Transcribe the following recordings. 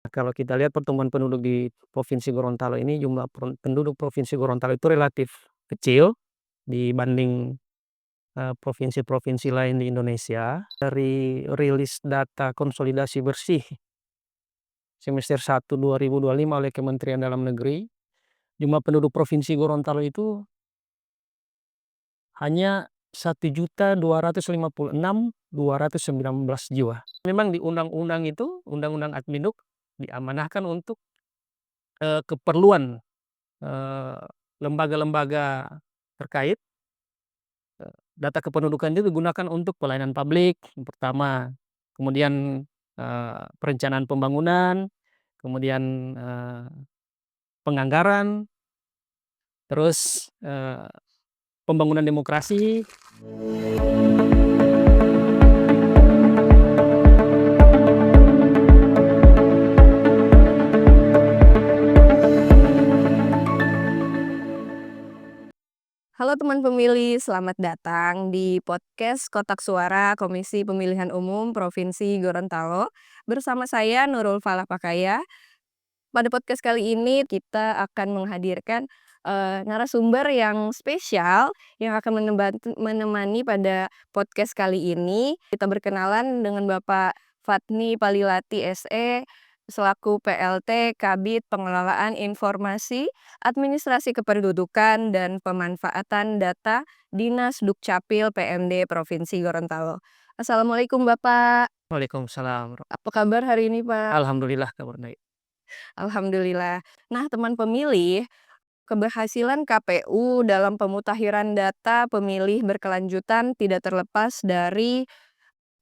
Kalau kita lihat pertumbuhan penduduk di Provinsi Gorontalo ini, jumlah penduduk Provinsi Gorontalo itu relatif kecil dibanding, provinsi-provinsi lain di Indonesia. Dari rilis data konsolidasi bersih semester 1 2025 oleh Kementerian Dalam Negeri, jumlah penduduk Provinsi Gorontalo itu hanya 1.256.219 jiwa. Memang di undang-undang itu, Undang-Undang Adminuk diamanahkan untuk, keperluan, eee, lembaga-lembaga terkait, data kependudukan itu digunakan untuk pelayanan publik yang pertama, kemudian, perencanaan pembangunan, kemudian, penganggaran, terus, pembangunan demokrasi. Halo teman pemilih, selamat datang di podcast Kotak Suara Komisi Pemilihan Umum Provinsi Gorontalo. Bersama saya Nurul Falah Pakaya. Pada podcast kali ini kita akan menghadirkan narasumber yang spesial yang akan menemani pada podcast kali ini. Kita berkenalan dengan Bapak Fatni Palilati SE selaku PLT Kabid Pengelolaan Informasi, Administrasi Kependudukan dan Pemanfaatan Data Dinas Dukcapil PMD Provinsi Gorontalo. Assalamualaikum Bapak. Waalaikumsalam. Apa kabar hari ini Pak? Alhamdulillah kabar baik. Alhamdulillah. Nah, teman pemilih, keberhasilan KPU dalam pemutahiran data pemilih berkelanjutan tidak terlepas dari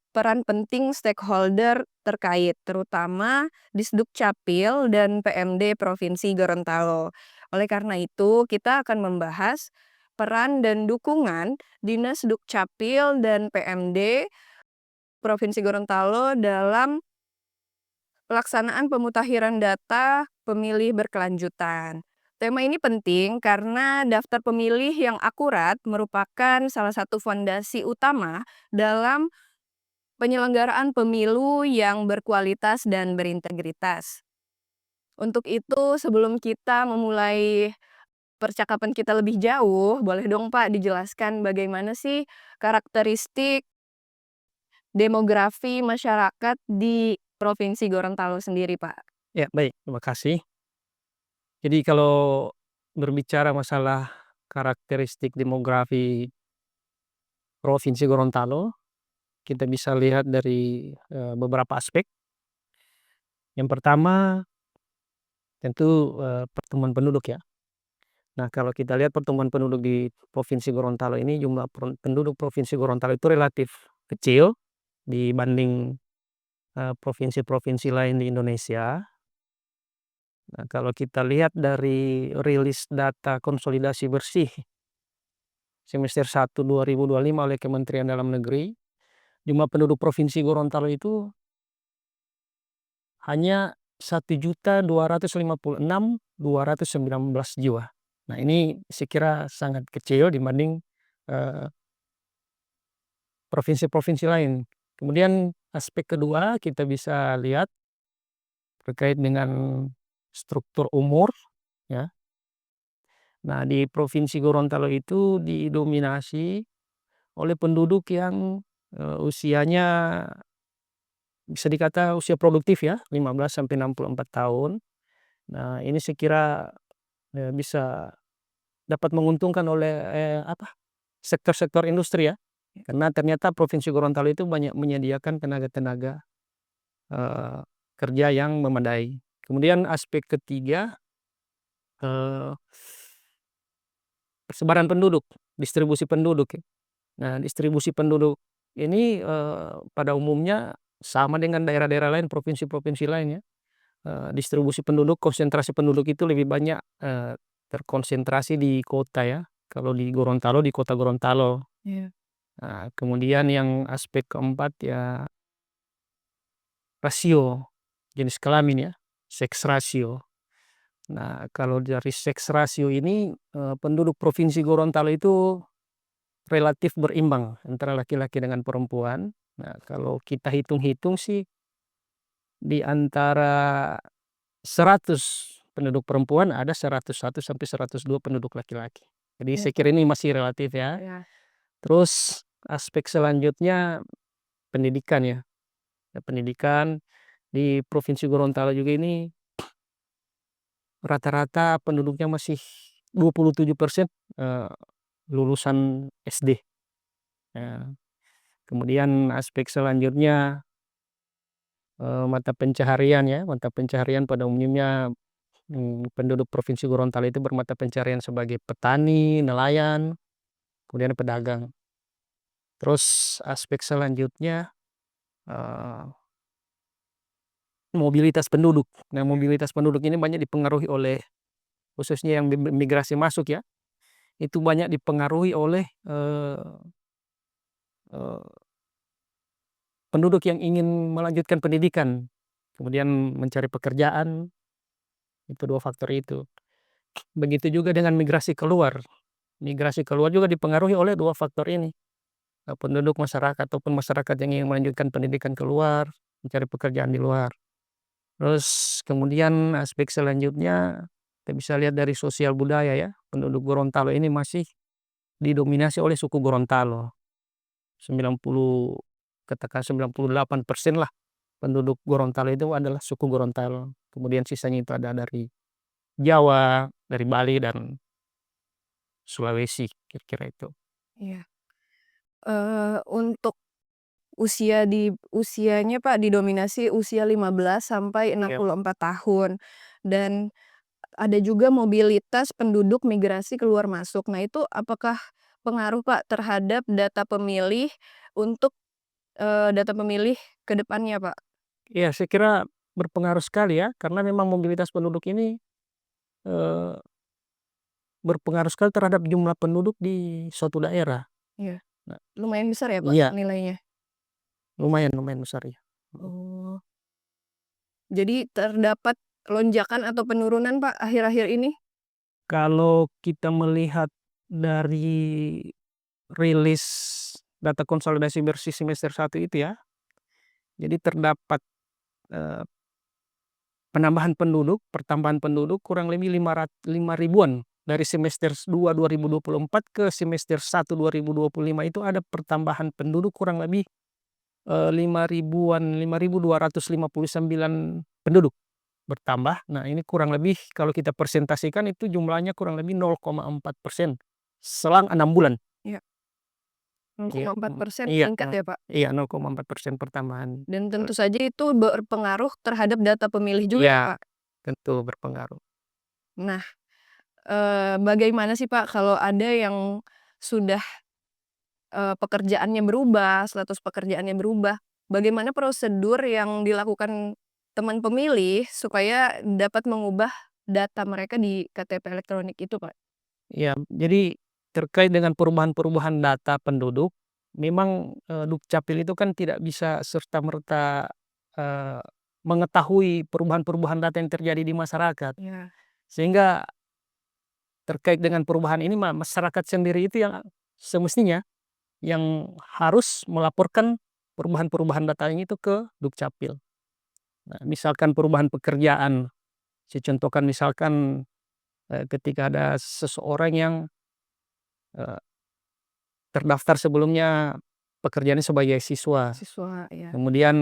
peran penting stakeholder terkait, terutama Disdukcapil dan PMD Provinsi Gorontalo. Oleh karena itu, kita akan membahas peran dan dukungan Dinas Dukcapil dan PMD Provinsi Gorontalo dalam pelaksanaan pemutahiran data pemilih berkelanjutan. Tema ini penting karena daftar pemilih yang akurat merupakan salah satu fondasi utama dalam penyelenggaraan pemilu yang berkualitas dan berintegritas. Untuk itu, sebelum kita memulai percakapan kita lebih jauh, boleh dong Pak dijelaskan bagaimana sih karakteristik demografi masyarakat di Provinsi Gorontalo sendiri, Pak? Ya baik, terima kasih. Jadi kalau berbicara masalah karakteristik demografi Provinsi Gorontalo, kita bisa lihat dari, beberapa aspek. Yang pertama tentu, pertumbuhan penduduk ya. Nah kalau kita lihat pertumbuhan penduduk di Provinsi Gorontalo ini, jumlah penduduk Provinsi Gorontalo itu relatif kecil dibanding, provinsi-provinsi lain di Indonesia. Nah kalau kita lihat dari rilis data konsolidasi bersih semester 1 2025 oleh Kementerian Dalam Negeri, jumlah penduduk Provinsi Gorontalo itu hanya 1.256.219 jiwa. Nah ini saya kira sangat kecil dibanding, eee, provinsi-provinsi lain. Kemudian aspek kedua kita bisa lihat terkait dengan struktur umur ya. Nah di Provinsi Gorontalo itu didominasi oleh penduduk yang, usianya bisa dikata usia produktif ya, 15 sampai 64 tahun. Nah ini saya kira, bisa dapat menguntungkan oleh, sektor-sektor industri ya, karena ternyata Provinsi Gorontalo itu banyak menyediakan tenaga-tenaga, eee, kerja yang memadai. Kemudian aspek ketiga, eee, persebaran penduduk, distribusi penduduk ya. Nah distribusi penduduk ini, pada umumnya sama dengan daerah-daerah lain, provinsi-provinsi lain ya. Distribusi penduduk, konsentrasi penduduk itu lebih banyak, terkonsentrasi di kota ya. Kalau di Gorontalo, di kota Gorontalo. Iya. Nah, kemudian yang aspek keempat ya rasio jenis kelamin ya, seks rasio. Nah, kalau dari seks rasio ini, penduduk Provinsi Gorontalo itu relatif berimbang antara laki-laki dengan perempuan. Nah, kalau kita hitung-hitung sih di antara 100 penduduk perempuan ada 101 sampai 102 penduduk laki-laki. Jadi Iya, saya Pak. kira ini masih relatif ya. Iya. Terus aspek selanjutnya pendidikan ya. Pendidikan di Provinsi Gorontalo juga ini rata-rata penduduknya masih 27%, eee, lulusan SD. Nah, kemudian aspek selanjutnya, mata pencaharian pada umumnya, penduduk Provinsi Gorontalo itu bermata pencaharian sebagai petani, nelayan, kemudian pedagang. Terus aspek selanjutnya, eee, mobilitas penduduk. Nah, mobilitas penduduk ini banyak dipengaruhi oleh khususnya yang migrasi masuk ya, itu banyak dipengaruhi oleh, eee, penduduk yang ingin melanjutkan pendidikan, kemudian mencari pekerjaan, itu 2 faktor itu. Begitu juga dengan migrasi keluar. Migrasi keluar juga dipengaruhi oleh 2 faktor ini, penduduk masyarakat ataupun masyarakat yang ingin melanjutkan pendidikan keluar, mencari pekerjaan di luar. Terus kemudian aspek selanjutnya, kita bisa lihat dari sosial budaya ya, penduduk Gorontalo ini masih didominasi oleh suku Gorontalo. 90 katakan 98% lah penduduk Gorontalo itu adalah suku Gorontalo. Kemudian sisanya itu ada dari Jawa, dari Bali, dan Sulawesi, kira-kira itu. Iya. Untuk usianya Pak didominasi usia 15 sampai enam Iya. puluh empat tahun, dan ada juga mobilitas penduduk migrasi keluar masuk. Nah, itu apakah pengaruh Pak terhadap data pemilih untuk, data pemilih ke depannya Pak? Iya, saya kira berpengaruh sekali ya, karena memang mobilitas penduduk ini, eee, berpengaruh sekali terhadap jumlah penduduk di suatu daerah. Iya, Nah, lumayan besar ya Pak iya, nilainya? lumayan lumayan besar ya. Mhm. Oh, jadi terdapat lonjakan atau penurunan Pak akhir-akhir ini? Kalau kita melihat dari rilis data konsolidasi bersih semester 1 itu ya, jadi terdapat, eee, pertambahan penduduk kurang lebih 5 ribuan dari semester 2 2024 ke semester 1 2025 itu ada pertambahan penduduk kurang lebih, 5 ribuan, 5.259 penduduk bertambah. Nah, ini kurang lebih kalau kita persentasikan itu jumlahnya kurang lebih 0,4% selang 6 bulan. Iya, Iya, 0,4% iya, meningkat ya Pak? iya 0,4% pertambahan. Dan tentu saja itu berpengaruh terhadap data pemilih juga ya Iya, Pak? tentu berpengaruh. Nah, bagaimana sih Pak kalau ada yang sudah, pekerjaannya berubah, status pekerjaannya berubah, bagaimana prosedur yang dilakukan teman pemilih supaya dapat mengubah data mereka di KTP elektronik itu, Pak? Iya, jadi terkait dengan perubahan-perubahan data penduduk, memang, Dukcapil itu kan tidak bisa serta-merta, eee, mengetahui perubahan-perubahan data yang terjadi di masyarakat. Iya. Sehingga terkait dengan perubahan ini masyarakat sendiri itu yang semestinya yang harus melaporkan perubahan-perubahan datanya itu ke Dukcapil. Nah, misalkan perubahan pekerjaan, saya contohkan misalkan, ketika ada seseorang yang, eee, terdaftar sebelumnya pekerjaannya sebagai siswa, Siswa, ya. kemudian,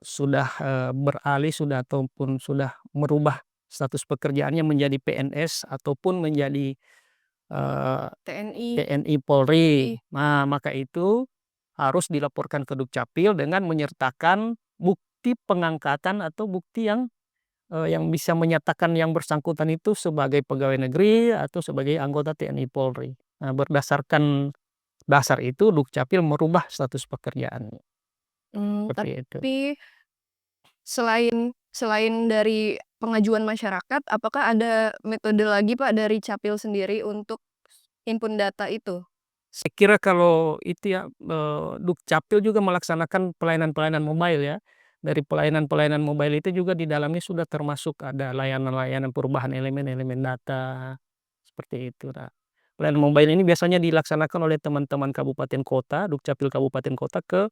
sudah, beralih ataupun sudah merubah status pekerjaannya menjadi PNS ataupun menjadi, TNI, TNI Polri. TI. Nah, maka itu harus dilaporkan ke Dukcapil dengan menyertakan bukti pengangkatan atau bukti yang bisa menyatakan yang bersangkutan itu sebagai pegawai negeri atau sebagai anggota TNI Polri. Nah, berdasarkan dasar itu Dukcapil merubah status pekerjaannya, seperti itu. Tapi selain selain dari pengajuan masyarakat, apakah ada metode lagi Pak dari Capil sendiri untuk input data itu? Saya kira kalau itu ya, Dukcapil juga melaksanakan pelayanan-pelayanan mobile ya. Dari pelayanan-pelayanan mobile itu juga di dalamnya sudah termasuk ada layanan-layanan perubahan elemen-elemen data, seperti itu. Nah, pelayanan mobile ini biasanya dilaksanakan oleh teman-teman kabupaten kota, Dukcapil kabupaten kota ke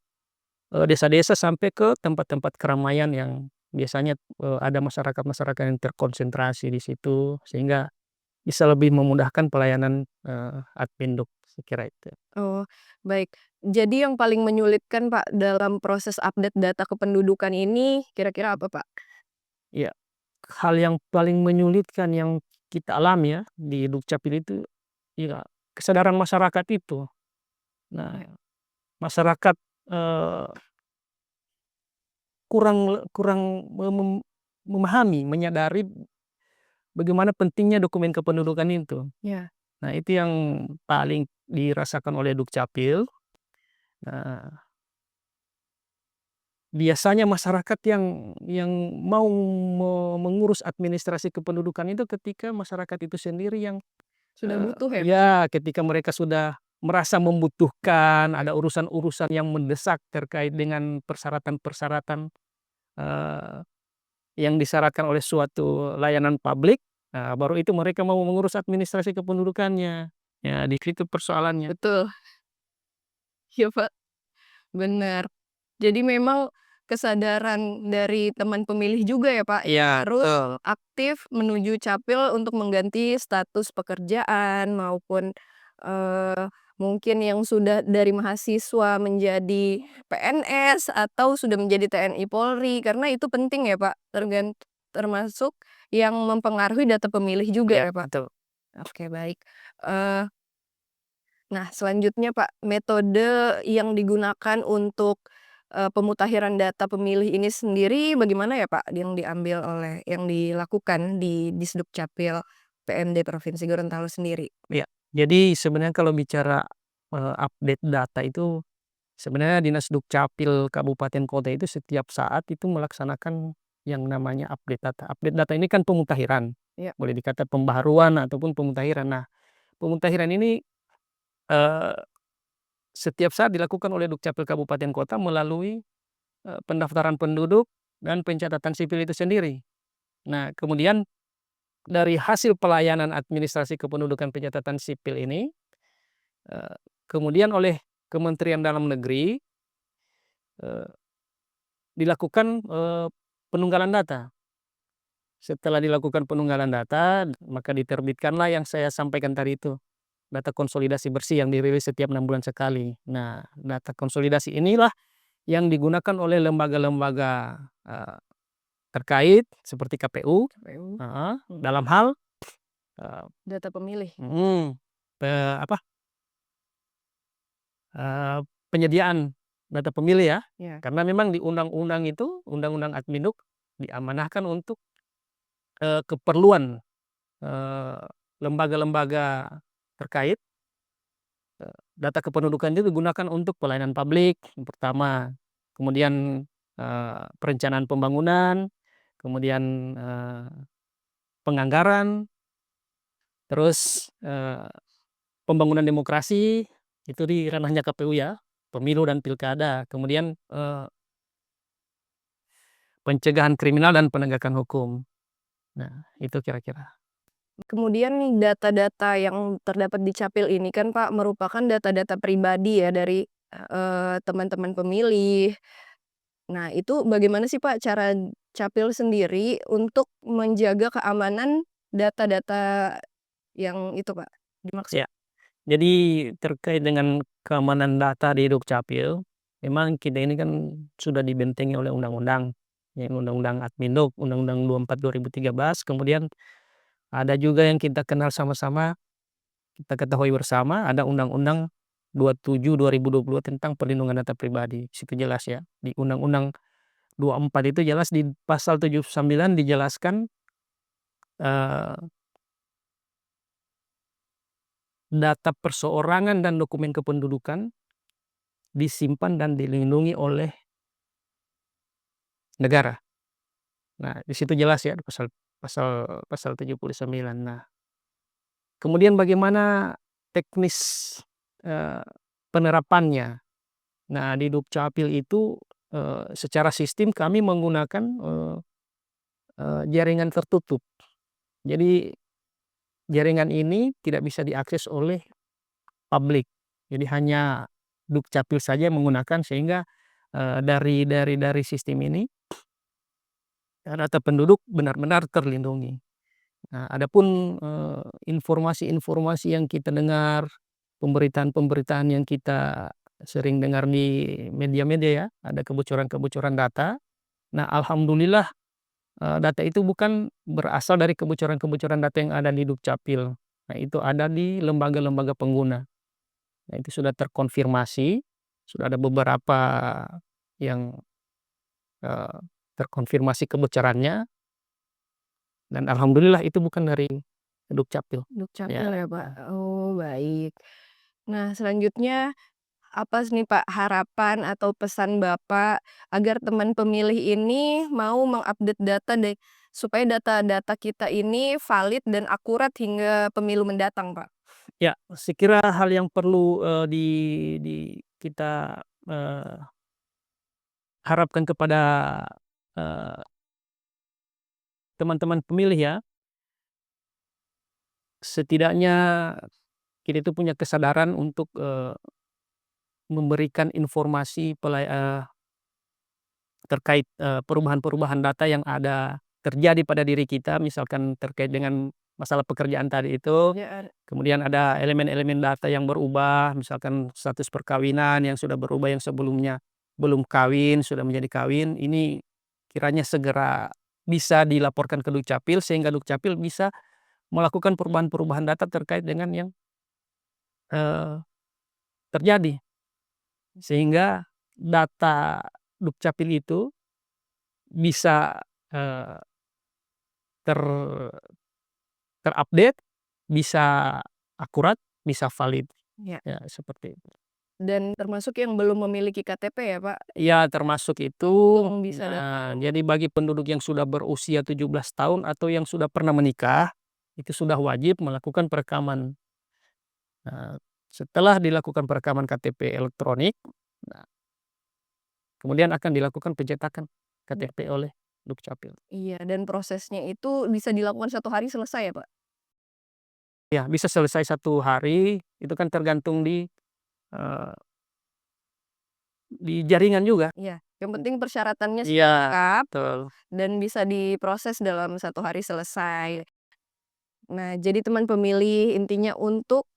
desa-desa sampai ke tempat-tempat keramaian yang biasanya, ada masyarakat-masyarakat yang terkonsentrasi di situ, sehingga bisa lebih memudahkan pelayanan, Admin Duk, saya kira itu. Oh, baik. Jadi yang paling menyulitkan, Pak, dalam proses update data kependudukan ini kira-kira apa, Pak? Iya, hal yang paling menyulitkan yang kita alami ya di Dukcapil itu, ya kesadaran masyarakat itu. Nah, Ya. masyarakat, eee, kurang memahami, menyadari bagaimana pentingnya dokumen kependudukan itu. Ya. Nah, itu yang paling dirasakan oleh Dukcapil. Nah, biasanya masyarakat yang mau mengurus administrasi kependudukan itu ketika masyarakat itu sendiri yang, Sudah butuh ya, Pak? ya ketika mereka sudah merasa membutuhkan, ada urusan-urusan yang mendesak terkait dengan persyaratan-persyaratan, eee, yang disyaratkan oleh suatu layanan publik, nah baru itu mereka mau mengurus administrasi kependudukannya. Ya di situ persoalannya. Betul. Iya, Pak, bener. Jadi memang kesadaran dari teman pemilih juga ya, Pak, Iya, terus betul. aktif menuju capil untuk mengganti status pekerjaan maupun, eee, mungkin yang sudah dari mahasiswa menjadi PNS atau sudah menjadi TNI Polri, karena itu penting ya, Pak, termasuk yang mempengaruhi data pemilih juga Iya, ya, Pak? betul. Oke, baik. Eee Nah, selanjutnya Pak, metode yang digunakan untuk, pemutahiran data pemilih ini sendiri bagaimana ya Pak, yang dilakukan di Disdukcapil PMD Provinsi Gorontalo sendiri? Iya. Jadi sebenarnya kalau bicara, update data itu, sebenarnya Dinas Dukcapil kabupaten kota itu setiap saat itu melaksanakan yang namanya update data. Update data ini kan pemutahiran, Ya. boleh dikata pembaharuan ataupun pemutahiran. Nah, pemutahiran ini, eee, setiap saat dilakukan oleh Dukcapil kabupaten kota melalui, pendaftaran penduduk dan pencatatan sipil itu sendiri. Nah, kemudian dari hasil pelayanan administrasi kependudukan pencatatan sipil ini, kemudian oleh Kementerian Dalam Negeri, eee, dilakukan, penunggalan data. Setelah dilakukan penunggalan data, maka diterbitkanlah yang saya sampaikan tadi itu, data konsolidasi bersih yang dirilis setiap 6 bulan sekali. Nah, data konsolidasi inilah yang digunakan oleh lembaga-lembaga, terkait seperti KPU, KPU, heeh, dalam hal, eee data pemilih. mhm, apa, eee, penyediaan data pemilih ya. Ya. Karena memang di undang-undang itu, Undang-Undang Adminuk diamanahkan untuk, keperluan, eee, lembaga-lembaga terkait, data kependudukan itu digunakan untuk pelayanan publik yang pertama, kemudian, perencanaan pembangunan, kemudian, penganggaran, terus, pembangunan demokrasi, itu di ranahnya KPU ya, pemilu dan pilkada, kemudian, pencegahan kriminal dan penegakan hukum. Nah, itu kira-kira. Kemudian nih data-data yang terdapat di Capil ini kan Pak merupakan data-data pribadi ya dari, teman-teman pemilih. Nah, itu bagaimana sih Pak cara Capil sendiri untuk menjaga keamanan data-data yang itu Pak, dimaksud? Ya, jadi terkait dengan keamanan data di Dukcapil, memang kita ini kan sudah dibentengi oleh undang-undang, ya Undang-Undang Adminuk, Undang-Undang 24 2013, kemudian ada juga yang kita kenal sama-sama, kita ketahui bersama ada Undang-Undang 27 2020 tentang perlindungan data pribadi. Di situ jelas ya, di Undang-Undang 24 itu jelas di pasal 79 dijelaskan, eee, data perseorangan dan dokumen kependudukan disimpan dan dilindungi oleh negara. Nah, di situ jelas ya pasal pasal pasal 79. Nah, kemudian bagaimana teknis, eee, penerapannya. Nah, di Dukcapil itu, secara sistem kami menggunakan, jaringan tertutup. Jadi jaringan ini tidak bisa diakses oleh publik. Jadi hanya Dukcapil saja yang menggunakan sehingga, dari sistem ini, data penduduk benar-benar terlindungi. Nah, adapun, informasi-informasi yang kita dengar, pemberitaan-pemberitaan yang kita sering dengar di media-media ya, ada kebocoran-kebocoran data. Nah, alhamdulillah, data itu bukan berasal dari kebocoran-kebocoran data yang ada di Dukcapil. Nah, itu ada di lembaga-lembaga pengguna. Nah, itu sudah terkonfirmasi, sudah ada beberapa yang, eee, terkonfirmasi kebocorannya dan alhamdulillah itu bukan dari Dukcapil. Dukcapil Ya, ya, Pak? Oh, baik. Nah, selanjutnya apa nih, Pak, harapan atau pesan Bapak agar teman pemilih ini mau mengupdate data supaya data-data kita ini valid dan akurat hingga pemilu mendatang, Pak? ya, saya kira hal yang perlu, di kita, harapkan kepada, eee, teman-teman pemilih ya, setidaknya kita itu punya kesadaran untuk, memberikan informasi terkait, perubahan-perubahan data yang ada terjadi pada diri kita, misalkan terkait dengan masalah pekerjaan tadi itu, Pekerjaan. kemudian ada elemen-elemen data yang berubah, misalkan status perkawinan yang sudah berubah, yang sebelumnya belum kawin, sudah menjadi kawin, ini kiranya segera bisa dilaporkan ke Dukcapil, sehingga Dukcapil bisa melakukan perubahan-perubahan data terkait dengan yang, eee, terjadi. Sehingga data Dukcapil itu bisa, eee, ter terupdate, bisa akurat, bisa valid, Ya. ya seperti itu. Dan termasuk yang belum memiliki KTP ya, Pak? Ya termasuk itu, Belum bisa jadi bagi penduduk yang sudah berusia 17 tahun atau yang sudah pernah menikah, itu sudah wajib melakukan perekaman. Nah, setelah dilakukan perekaman KTP elektronik, nah kemudian akan dilakukan pencetakan KTP oleh Dukcapil. iya, dan prosesnya itu bisa dilakukan 1 hari selesai ya, Pak? Ya bisa selesai 1 hari, itu kan tergantung eee, di jaringan juga. Iya, yang penting persyaratannya Iya, lengkap betul. dan bisa diproses dalam 1 hari selesai. Nah, jadi teman pemilih, intinya untuk,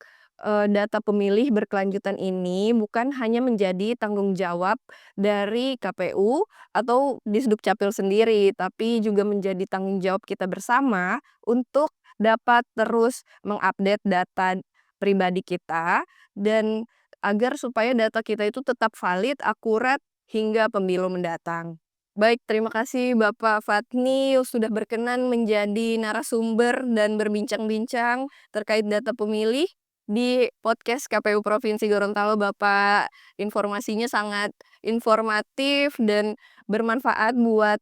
data pemilih berkelanjutan ini bukan hanya menjadi tanggung jawab dari KPU atau Disdukcapil sendiri, tapi juga menjadi tanggung jawab kita bersama untuk dapat terus mengupdate data pribadi kita dan agar supaya data kita itu tetap valid, akurat hingga pemilu mendatang. Baik, terima kasih Bapak Fatni sudah berkenan menjadi narasumber dan berbincang-bincang terkait data pemilih di podcast KPU Provinsi Gorontalo. Bapak informasinya sangat informatif dan bermanfaat buat,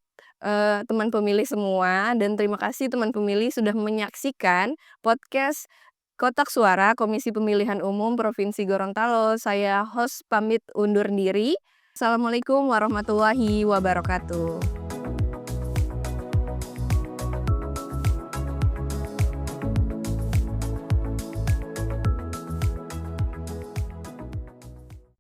teman pemilih semua dan terima kasih teman pemilih sudah menyaksikan podcast Kotak Suara Komisi Pemilihan Umum Provinsi Gorontalo. Saya host pamit undur diri. Assalamualaikum warahmatullahi wabarakatuh.